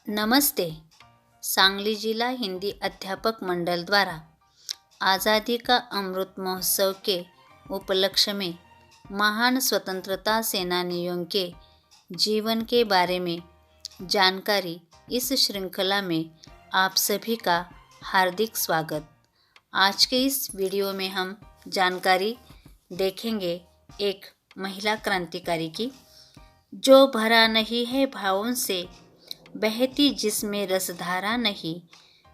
नमस्ते। सांगली जिला हिंदी अध्यापक मंडल द्वारा आज़ादी का अमृत महोत्सव के उपलक्ष्य में महान स्वतंत्रता सेनानियों के जीवन के बारे में जानकारी इस श्रृंखला में आप सभी का हार्दिक स्वागत। आज के इस वीडियो में हम जानकारी देखेंगे एक महिला क्रांतिकारी की, जो भरा नहीं है भावों से, बहती जिसमें रसधारा नहीं,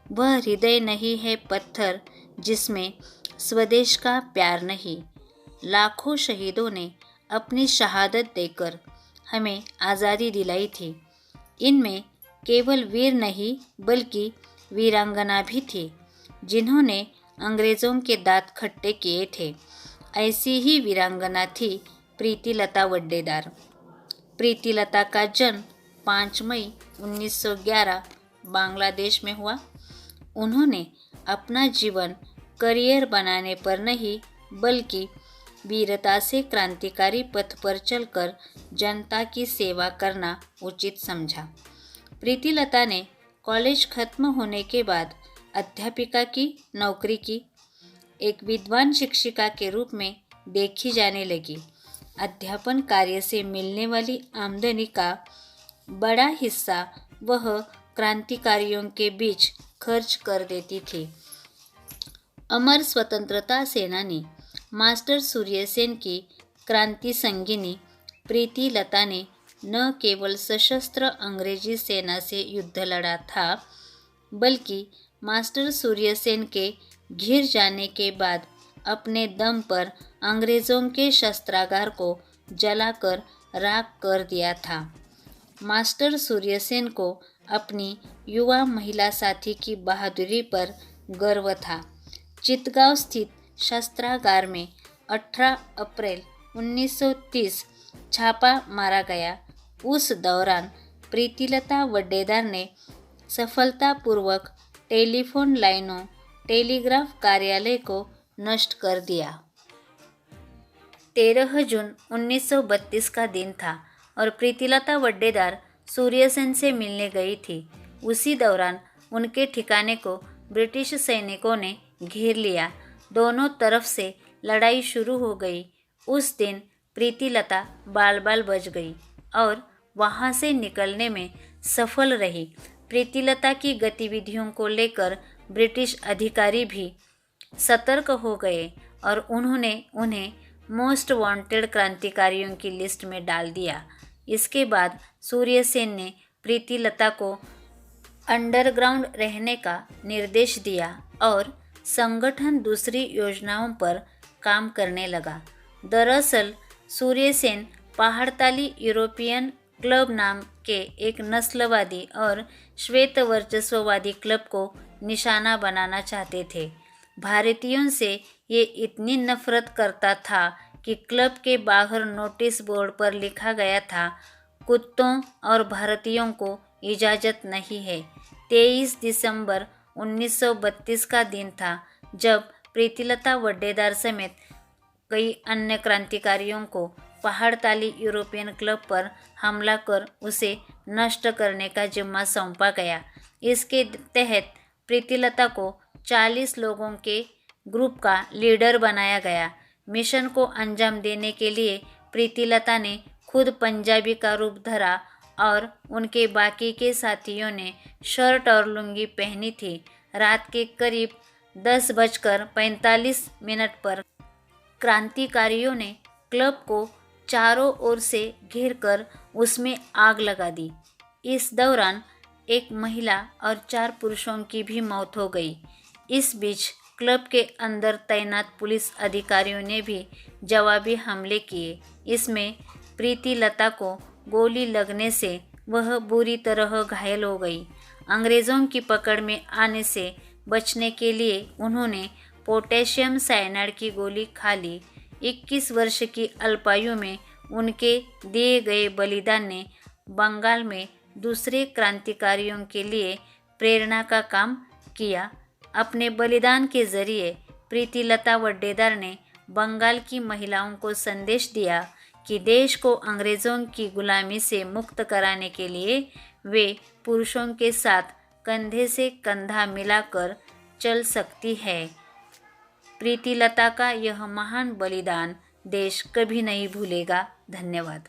वह हृदय नहीं है पत्थर जिसमें स्वदेश का प्यार नहीं। लाखों शहीदों ने अपनी शहादत देकर हमें आज़ादी दिलाई थी। इनमें केवल वीर नहीं बल्कि वीरांगना भी थी, जिन्होंने अंग्रेज़ों के दांत खट्टे किए थे। ऐसी ही वीरांगना थी प्रीतिलता वड्डेदार। प्रीतिलता का जन्म 5 मई 1911 बांग्लादेश में हुआ। उन्होंने अपना जीवन करियर बनाने पर नहीं बल्कि वीरता से क्रांतिकारी पथ पर चलकर जनता की सेवा करना उचित समझा। प्रीतिलता ने कॉलेज खत्म होने के बाद अध्यापिका की नौकरी की। एक विद्वान शिक्षिका के रूप में देखी जाने लगी। अध्यापन कार्य से मिलने वाली आमदनी का बड़ा हिस्सा वह क्रांतिकारियों के बीच खर्च कर देती थी। अमर स्वतंत्रता सेनानी मास्टर सूर्यसेन की क्रांति संगिनी प्रीतिलता ने न केवल सशस्त्र अंग्रेजी सेना से युद्ध लड़ा था, बल्कि मास्टर सूर्यसेन के घिर जाने के बाद अपने दम पर अंग्रेज़ों के शस्त्रागार को जलाकर राख कर दिया था। मास्टर सूर्यसेन को अपनी युवा महिला साथी की बहादुरी पर गर्व था। चितगांव स्थित शस्त्रागार में 18 अप्रैल 1930 छापा मारा गया। उस दौरान प्रीतिलता वड्डेदार ने सफलतापूर्वक टेलीफोन लाइनों, टेलीग्राफ कार्यालय को नष्ट कर दिया। 13 जून 1932 का दिन था और प्रीतिलता वड्डेदार सूर्यसेन से मिलने गई थी। उसी दौरान उनके ठिकाने को ब्रिटिश सैनिकों ने घेर लिया। दोनों तरफ से लड़ाई शुरू हो गई। उस दिन प्रीतिलता बाल बाल बच गई और वहां से निकलने में सफल रही। प्रीतिलता की गतिविधियों को लेकर ब्रिटिश अधिकारी भी सतर्क हो गए और उन्होंने उन्हें मोस्ट वांटेड क्रांतिकारियों की लिस्ट में डाल दिया। इसके बाद सूर्यसेन ने प्रीतिलता को अंडरग्राउंड रहने का निर्देश दिया और संगठन दूसरी योजनाओं पर काम करने लगा। दरअसल सूर्यसेन पहाड़ताली यूरोपियन क्लब नाम के एक नस्लवादी और श्वेत वर्चस्ववादी क्लब को निशाना बनाना चाहते थे। भारतीयों से ये इतनी नफरत करता था कि क्लब के बाहर नोटिस बोर्ड पर लिखा गया था, कुत्तों और भारतीयों को इजाज़त नहीं है। 23 दिसंबर 1932 का दिन था जब प्रीतिलता वड्डेदार समेत कई अन्य क्रांतिकारियों को पहाड़ताली यूरोपियन क्लब पर हमला कर उसे नष्ट करने का जिम्मा सौंपा गया। इसके तहत प्रीतिलता को 40 लोगों के ग्रुप का लीडर बनाया गया। मिशन को अंजाम देने के लिए प्रीतिलता ने खुद पंजाबी का रूप धरा और उनके बाकी के साथियों ने शर्ट और लुंगी पहनी थी। रात के करीब 10:45 पर क्रांतिकारियों ने क्लब को चारों ओर से घेरकर उसमें आग लगा दी। इस दौरान एक महिला और 4 पुरुषों की भी मौत हो गई। इस बीच क्लब के अंदर तैनात पुलिस अधिकारियों ने भी जवाबी हमले किए। इसमें प्रीतिलता को गोली लगने से वह बुरी तरह घायल हो गई। अंग्रेज़ों की पकड़ में आने से बचने के लिए उन्होंने पोटेशियम साइनाइड की गोली खा ली। 21 वर्ष की अल्पायु में उनके दिए गए बलिदान ने बंगाल में दूसरे क्रांतिकारियों के लिए प्रेरणा का काम किया। अपने बलिदान के जरिए प्रीतिलता वड्डेदार ने बंगाल की महिलाओं को संदेश दिया कि देश को अंग्रेज़ों की गुलामी से मुक्त कराने के लिए वे पुरुषों के साथ कंधे से कंधा मिलाकर चल सकती है। प्रीतिलता का यह महान बलिदान देश कभी नहीं भूलेगा। धन्यवाद।